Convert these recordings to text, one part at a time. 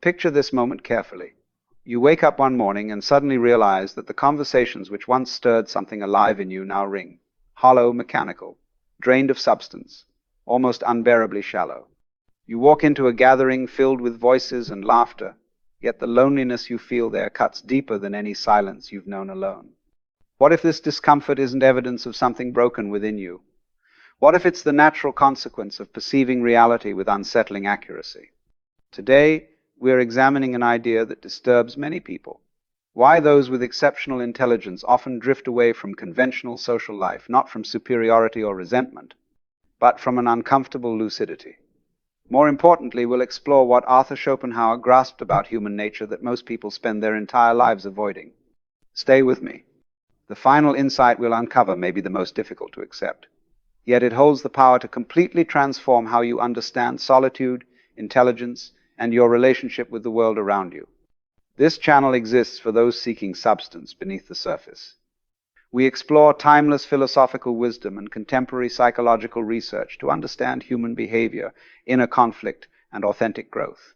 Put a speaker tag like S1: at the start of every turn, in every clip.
S1: Picture this moment carefully. You wake up one morning and suddenly realize that the conversations which once stirred something alive in you now ring, hollow, mechanical, drained of substance, almost unbearably shallow. You walk into a gathering filled with voices and laughter, yet the loneliness you feel there cuts deeper than any silence you've known alone. What if this discomfort isn't evidence of something broken within you? What if it's the natural consequence of perceiving reality with unsettling accuracy? Today, we're examining an idea that disturbs many people. Why those with exceptional intelligence often drift away from conventional social life, not from superiority or resentment, but from an uncomfortable lucidity. More importantly, we'll explore what Arthur Schopenhauer grasped about human nature that most people spend their entire lives avoiding. Stay with me. The final insight we'll uncover may be the most difficult to accept, yet it holds the power to completely transform how you understand solitude, intelligence, and your relationship with the world around you. This channel exists for those seeking substance beneath the surface. We explore timeless philosophical wisdom and contemporary psychological research to understand human behavior, inner conflict, and authentic growth.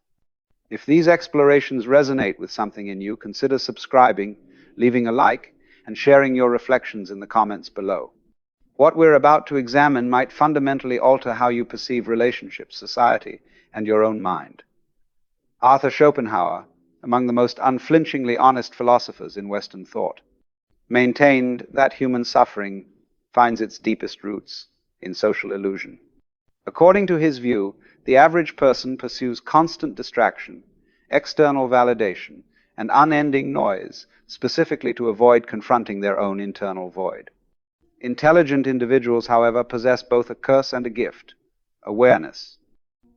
S1: If these explorations resonate with something in you, consider subscribing, leaving a like, and sharing your reflections in the comments below. What we're about to examine might fundamentally alter how you perceive relationships, society, and your own mind. Arthur Schopenhauer, among the most unflinchingly honest philosophers in Western thought, maintained that human suffering finds its deepest roots in social illusion. According to his view, the average person pursues constant distraction, external validation, and unending noise, specifically to avoid confronting their own internal void. Intelligent individuals, however, possess both a curse and a gift: awareness.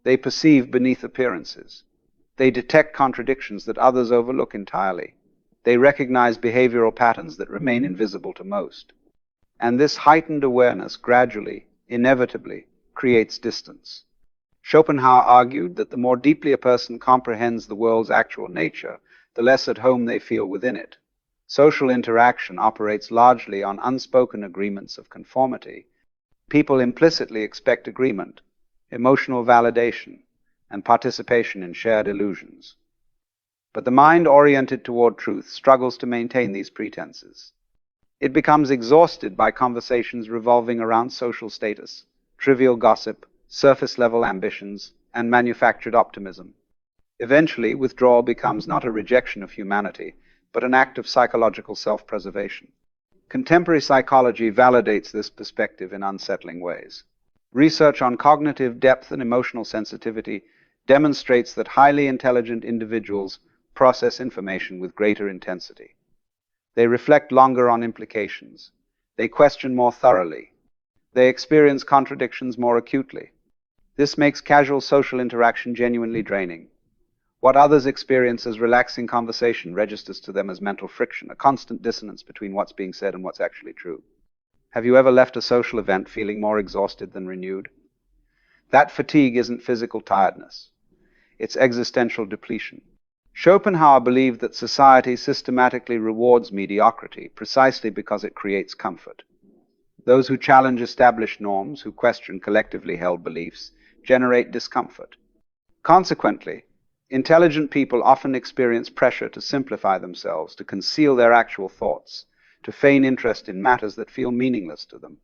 S1: They perceive beneath appearances. They detect contradictions that others overlook entirely. They recognize behavioral patterns that remain invisible to most. And this heightened awareness gradually, inevitably, creates distance. Schopenhauer argued that the more deeply a person comprehends the world's actual nature, the less at home they feel within it. Social interaction operates largely on unspoken agreements of conformity. People implicitly expect agreement, emotional validation, and participation in shared illusions. But the mind oriented toward truth struggles to maintain these pretenses. It becomes exhausted by conversations revolving around social status, trivial gossip, surface-level ambitions, and manufactured optimism. Eventually, withdrawal becomes not a rejection of humanity, but an act of psychological self-preservation. Contemporary psychology validates this perspective in unsettling ways. Research on cognitive depth and emotional sensitivity demonstrates that highly intelligent individuals process information with greater intensity. They reflect longer on implications. They question more thoroughly. They experience contradictions more acutely. This makes casual social interaction genuinely draining. What others experience as relaxing conversation registers to them as mental friction, a constant dissonance between what's being said and what's actually true. Have you ever left a social event feeling more exhausted than renewed? That fatigue isn't physical tiredness. It's existential depletion. Schopenhauer believed that society systematically rewards mediocrity precisely because it creates comfort. Those who challenge established norms, who question collectively held beliefs, generate discomfort. Consequently, intelligent people often experience pressure to simplify themselves, to conceal their actual thoughts, to feign interest in matters that feel meaningless to them.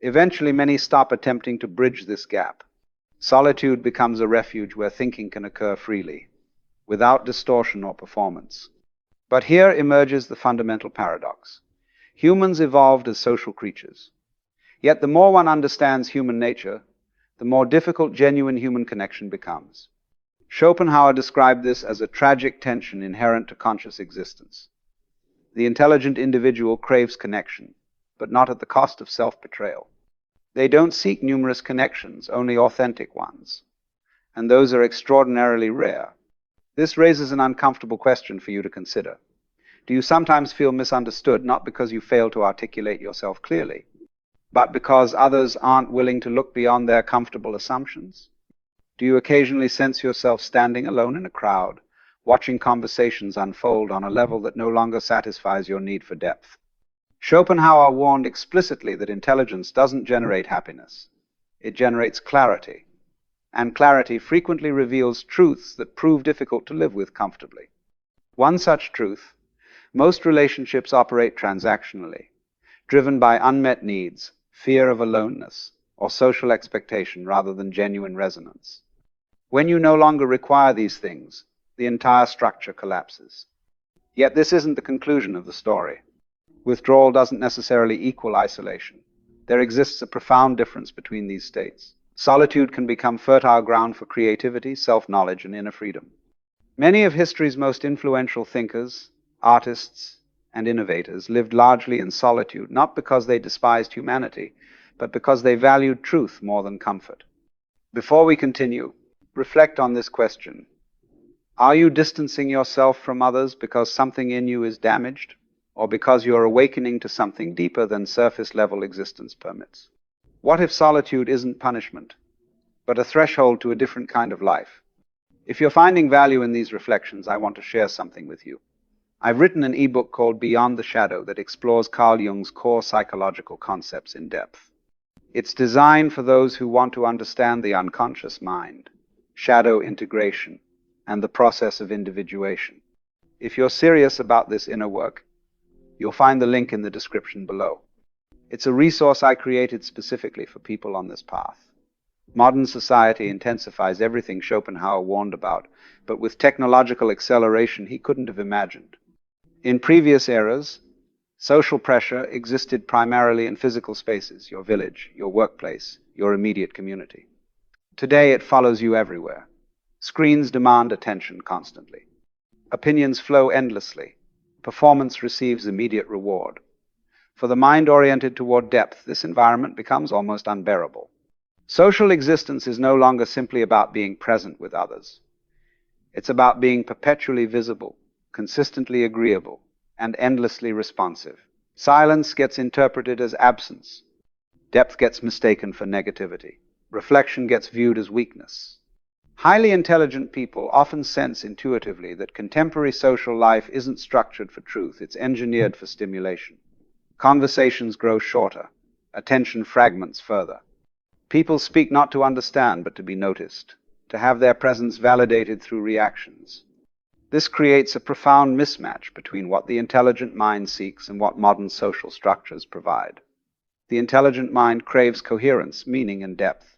S1: Eventually, many stop attempting to bridge this gap. Solitude becomes a refuge where thinking can occur freely, without distortion or performance. But here emerges the fundamental paradox. Humans evolved as social creatures. Yet the more one understands human nature, the more difficult genuine human connection becomes. Schopenhauer described this as a tragic tension inherent to conscious existence. The intelligent individual craves connection, but not at the cost of self-betrayal. They don't seek numerous connections, only authentic ones. And those are extraordinarily rare. This raises an uncomfortable question for you to consider. Do you sometimes feel misunderstood, not because you fail to articulate yourself clearly, but because others aren't willing to look beyond their comfortable assumptions? Do you occasionally sense yourself standing alone in a crowd, watching conversations unfold on a level that no longer satisfies your need for depth? Schopenhauer warned explicitly that intelligence doesn't generate happiness. It generates clarity. and clarity frequently reveals truths that prove difficult to live with comfortably. One such truth: most relationships operate transactionally, driven by unmet needs, fear of aloneness, or social expectation rather than genuine resonance. When you no longer require these things, the entire structure collapses. Yet this isn't the conclusion of the story. Withdrawal doesn't necessarily equal isolation. There exists a profound difference between these states. Solitude can become fertile ground for creativity, self-knowledge, and inner freedom. Many of history's most influential thinkers, artists, and innovators lived largely in solitude, not because they despised humanity, but because they valued truth more than comfort. Before we continue, reflect on this question. Are you distancing yourself from others because something in you is damaged, or because you are awakening to something deeper than surface-level existence permits? What if solitude isn't punishment, but a threshold to a different kind of life? If you're finding value in these reflections, I want to share something with you. I've written an ebook called Beyond the Shadow that explores Carl Jung's core psychological concepts in depth. It's designed for those who want to understand the unconscious mind, shadow integration, and the process of individuation. If you're serious about this inner work, you'll find the link in the description below. It's a resource I created specifically for people on this path. Modern society intensifies everything Schopenhauer warned about, but with technological acceleration he couldn't have imagined. In previous eras, social pressure existed primarily in physical spaces, your village, your workplace, your immediate community. Today it follows you everywhere. Screens demand attention constantly. Opinions flow endlessly. Performance receives immediate reward. For the mind oriented toward depth, this environment becomes almost unbearable. Social existence is no longer simply about being present with others. It's about being perpetually visible, consistently agreeable, and endlessly responsive. Silence gets interpreted as absence. Depth gets mistaken for negativity. Reflection gets viewed as weakness. Highly intelligent people often sense intuitively that contemporary social life isn't structured for truth, it's engineered for stimulation. Conversations grow shorter. Attention fragments further. People speak not to understand, but to be noticed, to have their presence validated through reactions. This creates a profound mismatch between what the intelligent mind seeks and what modern social structures provide. The intelligent mind craves coherence, meaning, and depth.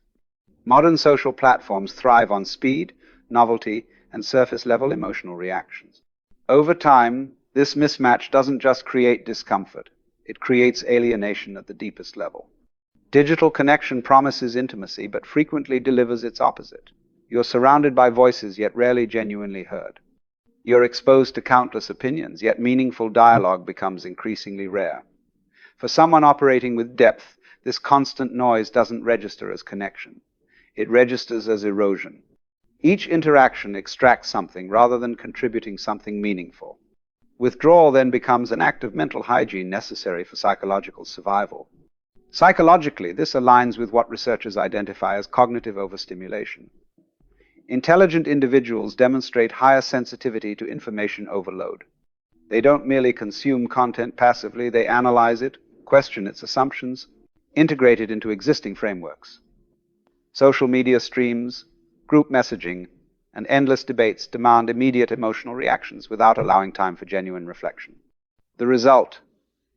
S1: Modern social platforms thrive on speed, novelty, and surface-level emotional reactions. Over time, this mismatch doesn't just create discomfort, it creates alienation at the deepest level. Digital connection promises intimacy, but frequently delivers its opposite. You're surrounded by voices, yet rarely genuinely heard. You're exposed to countless opinions, yet meaningful dialogue becomes increasingly rare. For someone operating with depth, this constant noise doesn't register as connection. It registers as erosion. Each interaction extracts something rather than contributing something meaningful. Withdrawal then becomes an act of mental hygiene necessary for psychological survival. Psychologically, this aligns with what researchers identify as cognitive overstimulation. Intelligent individuals demonstrate higher sensitivity to information overload. They don't merely consume content passively, they analyze it, question its assumptions, integrate it into existing frameworks. Social media streams, group messaging, and endless debates demand immediate emotional reactions without allowing time for genuine reflection. The result: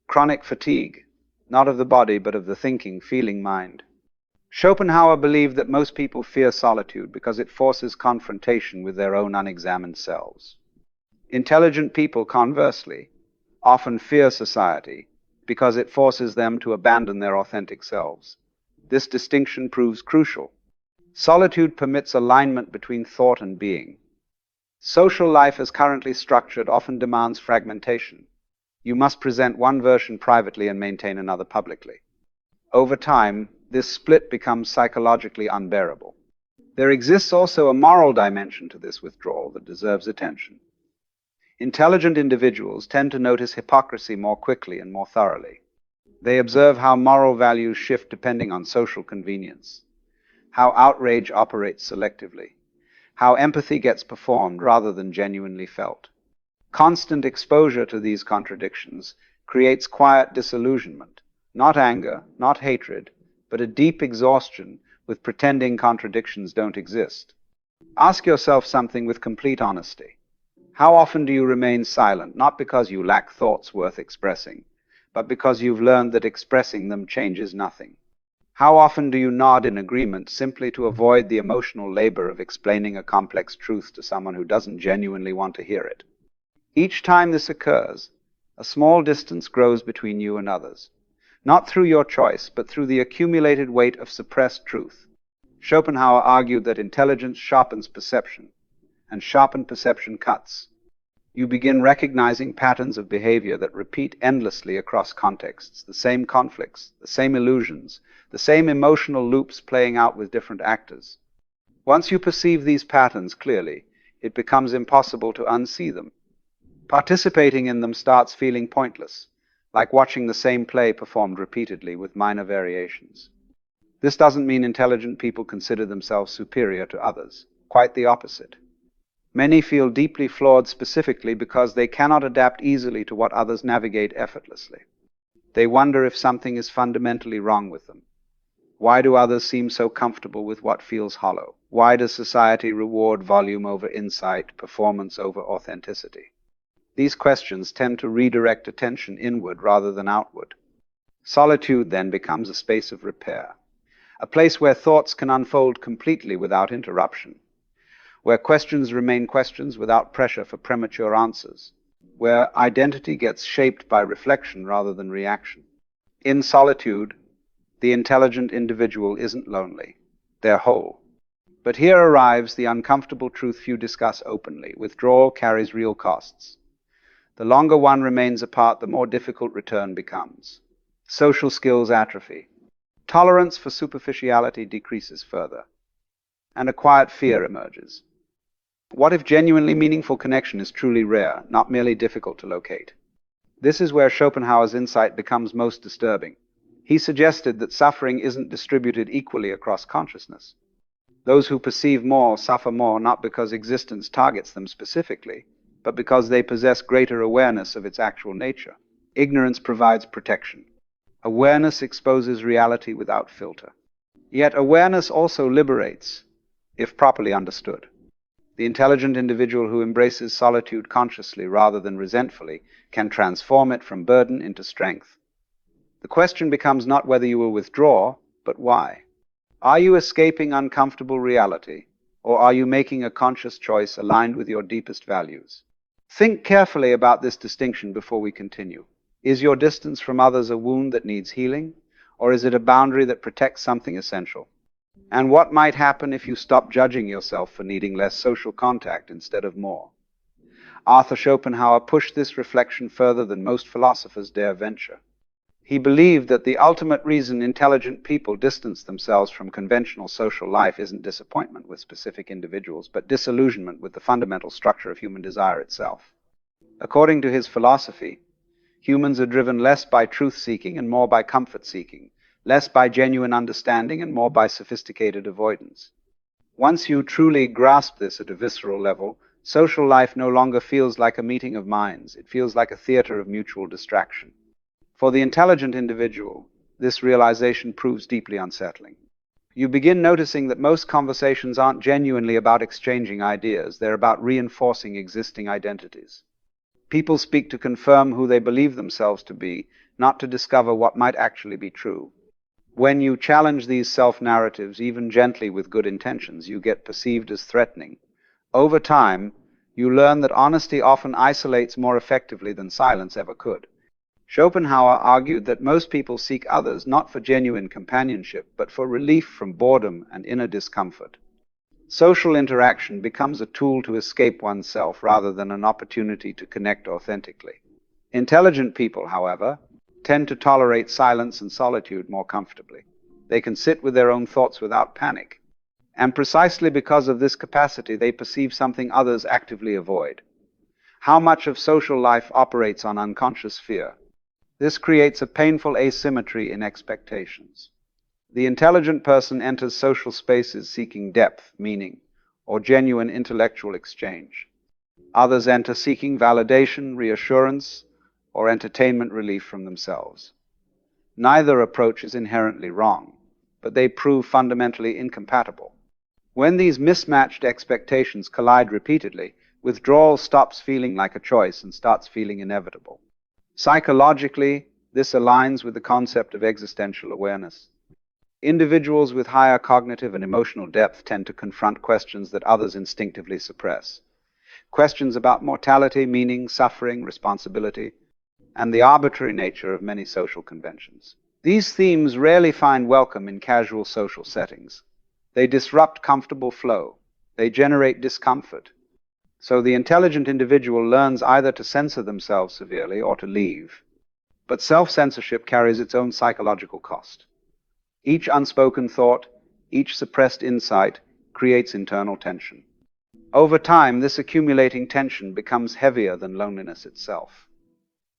S1: chronic fatigue, not of the body, but of the thinking, feeling mind. Schopenhauer believed that most people fear solitude because it forces confrontation with their own unexamined selves. Intelligent people, conversely, often fear society because it forces them to abandon their authentic selves. This distinction proves crucial. Solitude permits alignment between thought and being. Social life as currently structured often demands fragmentation. You must present one version privately and maintain another publicly. Over time, this split becomes psychologically unbearable. There exists also a moral dimension to this withdrawal that deserves attention. Intelligent individuals tend to notice hypocrisy more quickly and more thoroughly. They observe how moral values shift depending on social convenience, how outrage operates selectively, how empathy gets performed rather than genuinely felt. Constant exposure to these contradictions creates quiet disillusionment, not anger, not hatred, but a deep exhaustion with pretending contradictions don't exist. Ask yourself something with complete honesty. How often do you remain silent, not because you lack thoughts worth expressing, but because you've learned that expressing them changes nothing? How often do you nod in agreement simply to avoid the emotional labor of explaining a complex truth to someone who doesn't genuinely want to hear it? Each time this occurs, a small distance grows between you and others, not through your choice, but through the accumulated weight of suppressed truth. Schopenhauer argued that intelligence sharpens perception, and sharpened perception cuts. You begin recognizing patterns of behavior that repeat endlessly across contexts, the same conflicts, the same illusions, the same emotional loops playing out with different actors. Once you perceive these patterns clearly, it becomes impossible to unsee them. Participating in them starts feeling pointless, like watching the same play performed repeatedly with minor variations. This doesn't mean intelligent people consider themselves superior to others. Quite the opposite. Many feel deeply flawed specifically because they cannot adapt easily to what others navigate effortlessly. They wonder if something is fundamentally wrong with them. Why do others seem so comfortable with what feels hollow? Why does society reward volume over insight, performance over authenticity? These questions tend to redirect attention inward rather than outward. Solitude then becomes a space of repair, a place where thoughts can unfold completely without interruption, where questions remain questions without pressure for premature answers, where identity gets shaped by reflection rather than reaction. In solitude, the intelligent individual isn't lonely. They're whole. But here arrives the uncomfortable truth few discuss openly. Withdrawal carries real costs. The longer one remains apart, the more difficult return becomes. Social skills atrophy. Tolerance for superficiality decreases further, and a quiet fear emerges. What if genuinely meaningful connection is truly rare, not merely difficult to locate? This is where Schopenhauer's insight becomes most disturbing. He suggested that suffering isn't distributed equally across consciousness. Those who perceive more suffer more not because existence targets them specifically, but because they possess greater awareness of its actual nature. Ignorance provides protection. Awareness exposes reality without filter. Yet awareness also liberates, if properly understood. The intelligent individual who embraces solitude consciously rather than resentfully can transform it from burden into strength. The question becomes not whether you will withdraw, but why. Are you escaping uncomfortable reality, or are you making a conscious choice aligned with your deepest values? Think carefully about this distinction before we continue. Is your distance from others a wound that needs healing, or is it a boundary that protects something essential? And what might happen if you stop judging yourself for needing less social contact instead of more? Arthur Schopenhauer pushed this reflection further than most philosophers dare venture. He believed that the ultimate reason intelligent people distance themselves from conventional social life isn't disappointment with specific individuals, but disillusionment with the fundamental structure of human desire itself. According to his philosophy, humans are driven less by truth-seeking and more by comfort-seeking, less by genuine understanding and more by sophisticated avoidance. Once you truly grasp this at a visceral level, social life no longer feels like a meeting of minds. It feels like a theater of mutual distraction. For the intelligent individual, this realization proves deeply unsettling. You begin noticing that most conversations aren't genuinely about exchanging ideas. They're about reinforcing existing identities. People speak to confirm who they believe themselves to be, not to discover what might actually be true. When you challenge these self-narratives, even gently with good intentions, you get perceived as threatening. Over time, you learn that honesty often isolates more effectively than silence ever could. Schopenhauer argued that most people seek others not for genuine companionship, but for relief from boredom and inner discomfort. Social interaction becomes a tool to escape oneself rather than an opportunity to connect authentically. Intelligent people, however, tend to tolerate silence and solitude more comfortably. They can sit with their own thoughts without panic. And precisely because of this capacity, they perceive something others actively avoid. How much of social life operates on unconscious fear? This creates a painful asymmetry in expectations. The intelligent person enters social spaces seeking depth, meaning, or genuine intellectual exchange. Others enter seeking validation, reassurance, or entertainment relief from themselves. Neither approach is inherently wrong, but they prove fundamentally incompatible. When these mismatched expectations collide repeatedly, withdrawal stops feeling like a choice and starts feeling inevitable. Psychologically, this aligns with the concept of existential awareness. Individuals with higher cognitive and emotional depth tend to confront questions that others instinctively suppress. Questions about mortality, meaning, suffering, responsibility, and the arbitrary nature of many social conventions. These themes rarely find welcome in casual social settings. They disrupt comfortable flow. They generate discomfort. So the intelligent individual learns either to censor themselves severely or to leave. But self-censorship carries its own psychological cost. Each unspoken thought, each suppressed insight creates internal tension. Over time, this accumulating tension becomes heavier than loneliness itself.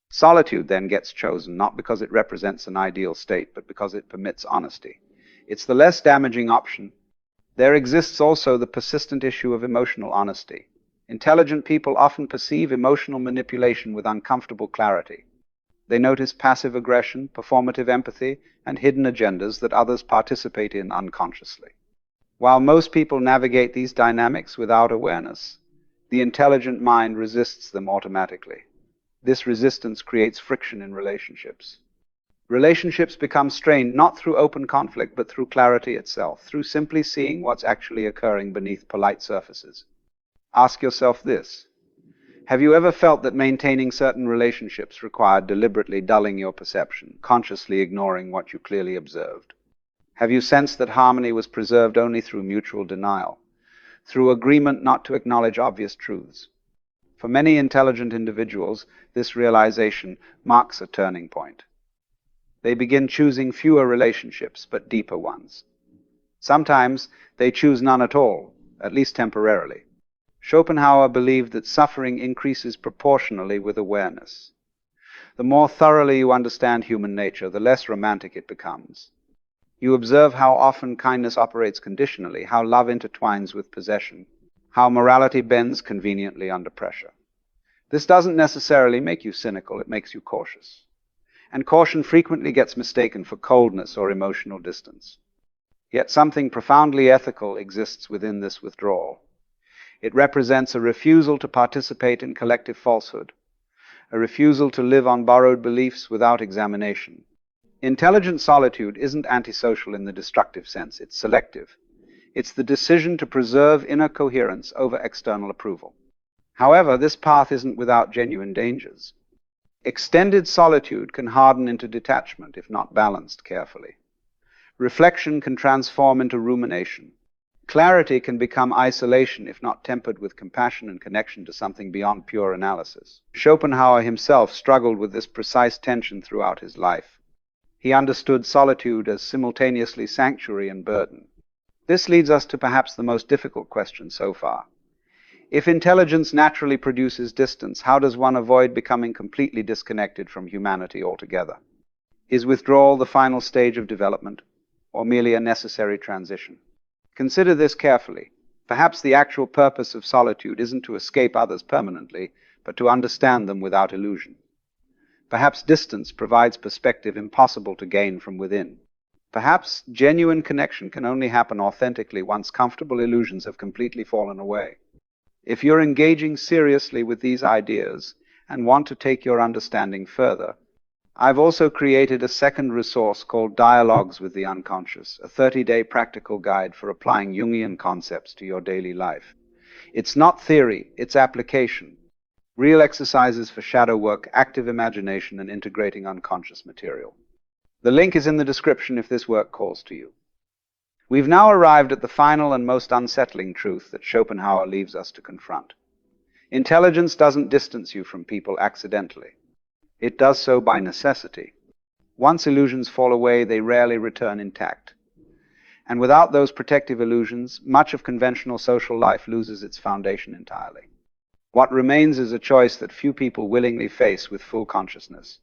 S1: Solitude then gets chosen, not because it represents an ideal state, but because it permits honesty. It's the less damaging option. There exists also the persistent issue of emotional honesty. Intelligent people often perceive emotional manipulation with uncomfortable clarity. They notice passive aggression, performative empathy, and hidden agendas that others participate in unconsciously. While most people navigate these dynamics without awareness, the intelligent mind resists them automatically. This resistance creates friction in relationships. Relationships become strained not through open conflict, but through clarity itself, through simply seeing what's actually occurring beneath polite surfaces. Ask yourself this. Have you ever felt that maintaining certain relationships required deliberately dulling your perception, consciously ignoring what you clearly observed? Have you sensed that harmony was preserved only through mutual denial, through agreement not to acknowledge obvious truths? For many intelligent individuals, this realization marks a turning point. They begin choosing fewer relationships, but deeper ones. Sometimes they choose none at all, at least temporarily. Schopenhauer believed that suffering increases proportionally with awareness. The more thoroughly you understand human nature, the less romantic it becomes. You observe how often kindness operates conditionally, how love intertwines with possession, how morality bends conveniently under pressure. This doesn't necessarily make you cynical, it makes you cautious. And caution frequently gets mistaken for coldness or emotional distance. Yet something profoundly ethical exists within this withdrawal. It represents a refusal to participate in collective falsehood, a refusal to live on borrowed beliefs without examination. Intelligent solitude isn't antisocial in the destructive sense, it's selective. It's the decision to preserve inner coherence over external approval. However, this path isn't without genuine dangers. Extended solitude can harden into detachment if not balanced carefully. Reflection can transform into rumination. Clarity can become isolation if not tempered with compassion and connection to something beyond pure analysis. Schopenhauer himself struggled with this precise tension throughout his life. He understood solitude as simultaneously sanctuary and burden. This leads us to perhaps the most difficult question so far. If intelligence naturally produces distance, how does one avoid becoming completely disconnected from humanity altogether? Is withdrawal the final stage of development, or merely a necessary transition? Consider this carefully. Perhaps the actual purpose of solitude isn't to escape others permanently, but to understand them without illusion. Perhaps distance provides perspective impossible to gain from within. Perhaps genuine connection can only happen authentically once comfortable illusions have completely fallen away. If you're engaging seriously with these ideas and want to take your understanding further, I've also created a second resource called Dialogues with the Unconscious, a 30-day practical guide for applying Jungian concepts to your daily life. It's not theory, it's application. Real exercises for shadow work, active imagination, and integrating unconscious material. The link is in the description if this work calls to you. We've now arrived at the final and most unsettling truth that Schopenhauer leaves us to confront. Intelligence doesn't distance you from people accidentally. It does so by necessity. Once illusions fall away, they rarely return intact. And without those protective illusions, much of conventional social life loses its foundation entirely. What remains is a choice that few people willingly face with full consciousness.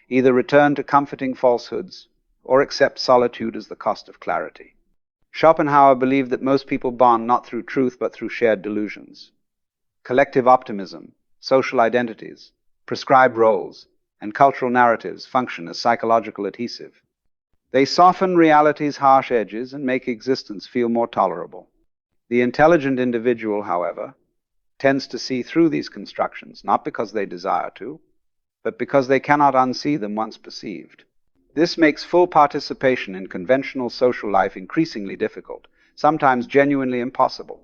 S1: Either return to comforting falsehoods, or accept solitude as the cost of clarity. Schopenhauer believed that most people bond not through truth but through shared delusions. Collective optimism, social identities, prescribed roles, and cultural narratives function as psychological adhesive. They soften reality's harsh edges and make existence feel more tolerable. The intelligent individual, however, tends to see through these constructions, not because they desire to, but because they cannot unsee them once perceived. This makes full participation in conventional social life increasingly difficult, sometimes genuinely impossible.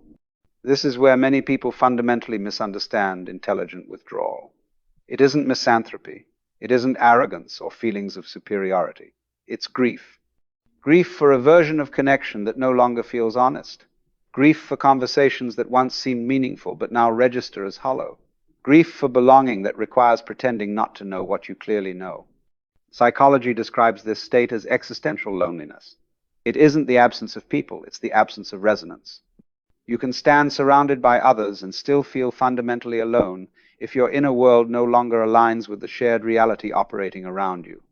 S1: This is where many people fundamentally misunderstand intelligent withdrawal. It isn't misanthropy. It isn't arrogance or feelings of superiority. It's grief. Grief for a version of connection that no longer feels honest. Grief for conversations that once seemed meaningful but now register as hollow. Grief for belonging that requires pretending not to know what you clearly know. Psychology describes this state as existential loneliness. It isn't the absence of people, it's the absence of resonance. You can stand surrounded by others and still feel fundamentally alone if your inner world no longer aligns with the shared reality operating around you.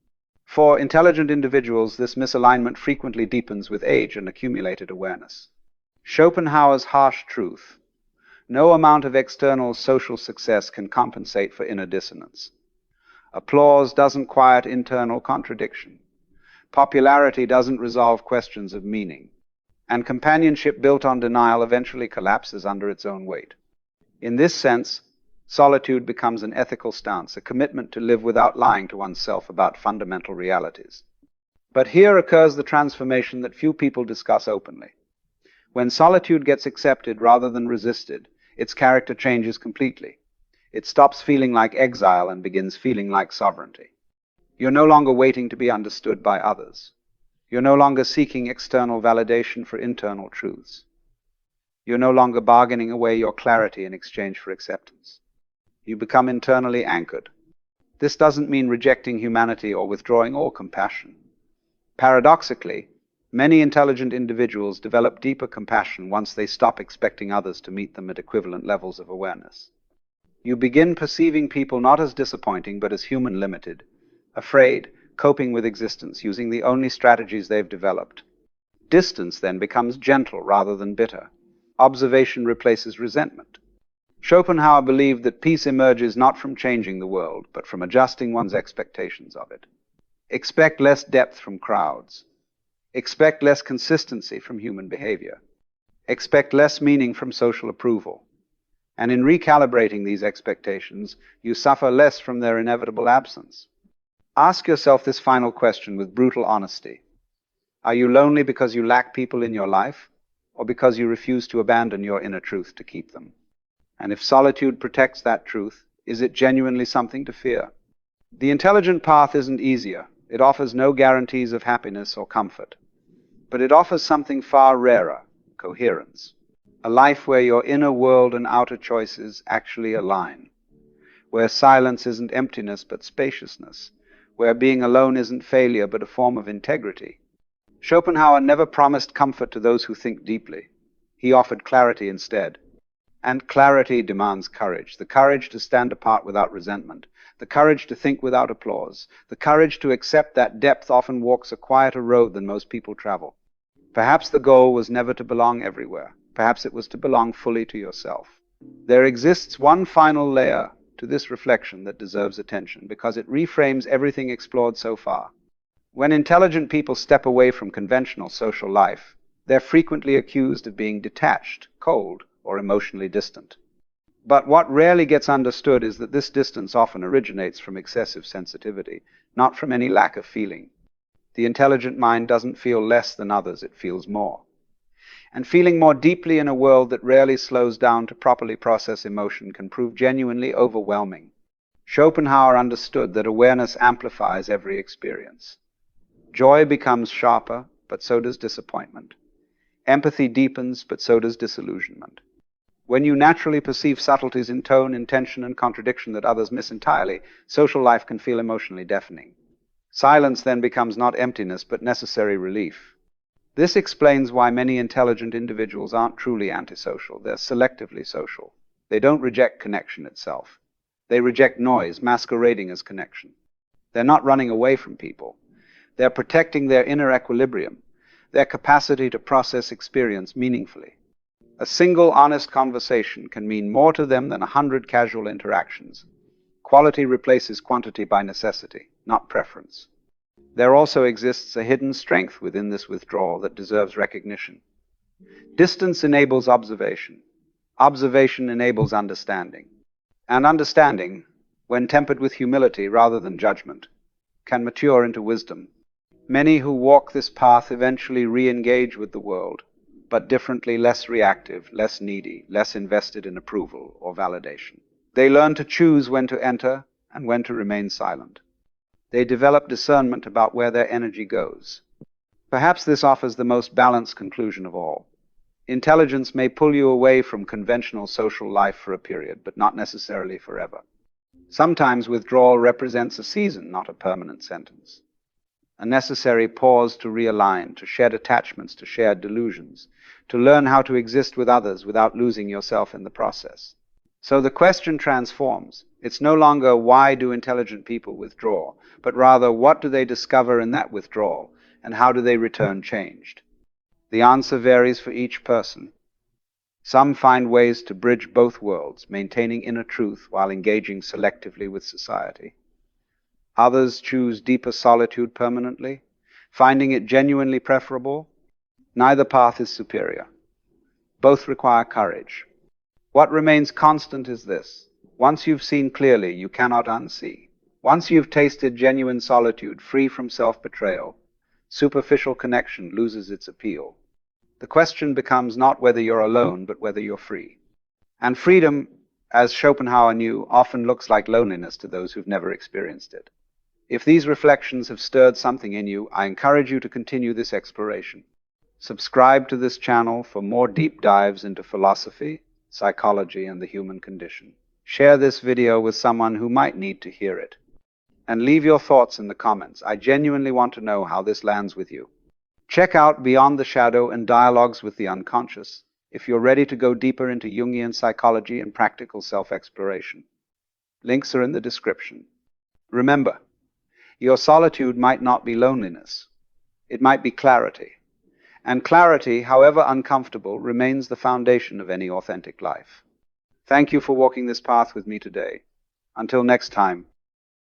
S1: For intelligent individuals, this misalignment frequently deepens with age and accumulated awareness. Schopenhauer's harsh truth: no amount of external social success can compensate for inner dissonance. Applause doesn't quiet internal contradiction. Popularity doesn't resolve questions of meaning. And companionship built on denial eventually collapses under its own weight. In this sense, solitude becomes an ethical stance, a commitment to live without lying to oneself about fundamental realities. But here occurs the transformation that few people discuss openly. When solitude gets accepted rather than resisted, its character changes completely. It stops feeling like exile and begins feeling like sovereignty. You're no longer waiting to be understood by others. You're no longer seeking external validation for internal truths. You're no longer bargaining away your clarity in exchange for acceptance. You become internally anchored. This doesn't mean rejecting humanity or withdrawing all compassion. Paradoxically, many intelligent individuals develop deeper compassion once they stop expecting others to meet them at equivalent levels of awareness. You begin perceiving people not as disappointing but as human limited, afraid, coping with existence using the only strategies they've developed. Distance then becomes gentle rather than bitter. Observation replaces resentment. Schopenhauer believed that peace emerges not from changing the world, but from adjusting one's expectations of it. Expect less depth from crowds. Expect less consistency from human behavior. Expect less meaning from social approval. And in recalibrating these expectations, you suffer less from their inevitable absence. Ask yourself this final question with brutal honesty. Are you lonely because you lack people in your life, or because you refuse to abandon your inner truth to keep them? And if solitude protects that truth, is it genuinely something to fear? The intelligent path isn't easier. It offers no guarantees of happiness or comfort. But it offers something far rarer: coherence. A life where your inner world and outer choices actually align. Where silence isn't emptiness but spaciousness. Where being alone isn't failure but a form of integrity. Schopenhauer never promised comfort to those who think deeply. He offered clarity instead. And clarity demands courage, the courage to stand apart without resentment, the courage to think without applause, the courage to accept that depth often walks a quieter road than most people travel. Perhaps the goal was never to belong everywhere. Perhaps it was to belong fully to yourself. There exists one final layer to this reflection that deserves attention, because it reframes everything explored so far. When intelligent people step away from conventional social life, they're frequently accused of being detached, cold, or emotionally distant. But what rarely gets understood is that this distance often originates from excessive sensitivity, not from any lack of feeling. The intelligent mind doesn't feel less than others, it feels more. And feeling more deeply in a world that rarely slows down to properly process emotion can prove genuinely overwhelming. Schopenhauer understood that awareness amplifies every experience. Joy becomes sharper, but so does disappointment. Empathy deepens, but so does disillusionment. When you naturally perceive subtleties in tone, intention, and contradiction that others miss entirely, social life can feel emotionally deafening. Silence then becomes not emptiness, but necessary relief. This explains why many intelligent individuals aren't truly antisocial. They're selectively social. They don't reject connection itself. They reject noise masquerading as connection. They're not running away from people. They're protecting their inner equilibrium, their capacity to process experience meaningfully. A single honest conversation can mean more to them than 100 casual interactions. Quality replaces quantity by necessity, not preference. There also exists a hidden strength within this withdrawal that deserves recognition. Distance enables observation. Observation enables understanding. And understanding, when tempered with humility rather than judgment, can mature into wisdom. Many who walk this path eventually re-engage with the world, but differently, less reactive, less needy, less invested in approval or validation. They learn to choose when to enter and when to remain silent. They develop discernment about where their energy goes. Perhaps this offers the most balanced conclusion of all. Intelligence may pull you away from conventional social life for a period, but not necessarily forever. Sometimes withdrawal represents a season, not a permanent sentence. A necessary pause to realign, to shed attachments to shared delusions, to learn how to exist with others without losing yourself in the process. So the question transforms. It's no longer why do intelligent people withdraw, but rather what do they discover in that withdrawal, and how do they return changed? The answer varies for each person. Some find ways to bridge both worlds, maintaining inner truth while engaging selectively with society. Others choose deeper solitude permanently, finding it genuinely preferable. Neither path is superior. Both require courage. What remains constant is this: once you've seen clearly, you cannot unsee. Once you've tasted genuine solitude, free from self-betrayal, superficial connection loses its appeal. The question becomes not whether you're alone, but whether you're free. And freedom, as Schopenhauer knew, often looks like loneliness to those who've never experienced it. If these reflections have stirred something in you, I encourage you to continue this exploration. Subscribe to this channel for more deep dives into philosophy, psychology, and the human condition. Share this video with someone who might need to hear it. And leave your thoughts in the comments. I genuinely want to know how this lands with you. Check out Beyond the Shadow and Dialogues with the Unconscious if you're ready to go deeper into Jungian psychology and practical self-exploration. Links are in the description. Remember, your solitude might not be loneliness. It might be clarity. And clarity, however uncomfortable, remains the foundation of any authentic life. Thank you for walking this path with me today. Until next time,